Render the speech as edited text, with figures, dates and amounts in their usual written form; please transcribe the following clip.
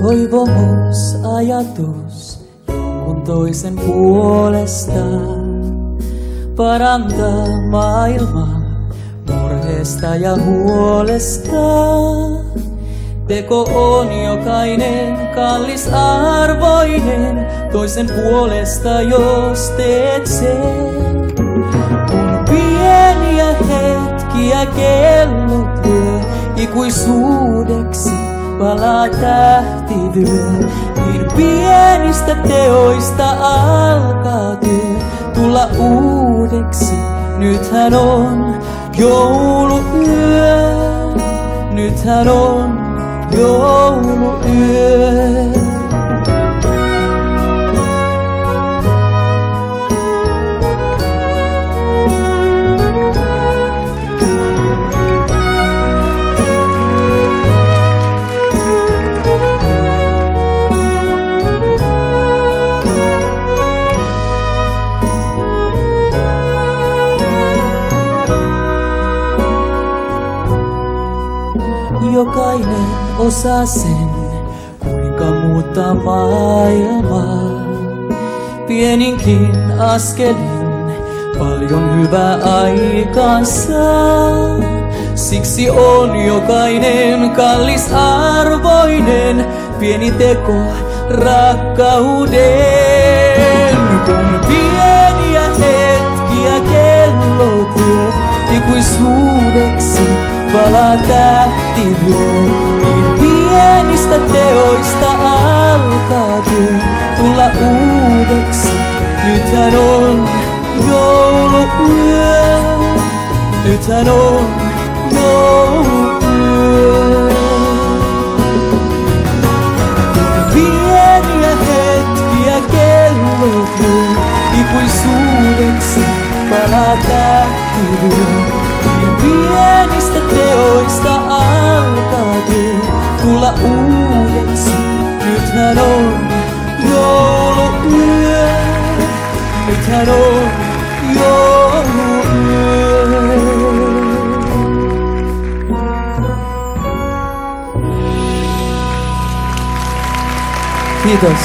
Toivomus, ajatus jonkun toisen puolesta parantaa maailmaa murheesta ja huolesta. Teko on jokainen kallisarvoinen toisen puolesta, jos teet sen. Kun pieniä hetkiä kellot lyö, ikuisuudeksi palaa tähtivyö. Niin pienistä teoista alkaa työ tulla uudeksi. Nythän on jouluyö, nythän on jouluyö. Jokainen osaa sen, kuinka muuttaa maailmaa. Pieninkin askelin paljon hyvää aikaansaa. Siksi on jokainen kallisarvoinen pieni teko rakkauden. Kun pieniä hetkiä kellot lyö, ikuisuudeksi palaa tähtivyö. Niin pienistä teoista alkaa työ tulla uudeksi. Nythän on jouluyö, nythän on jouluyö. Pieniä hetkiä kellot lyö, ikuisuudeksi palaa tähtivyö. Pienistä teoista alkaa työ tulla uudeksi. Nythän on jouluyö, nythän on jouluyö. Kiitos.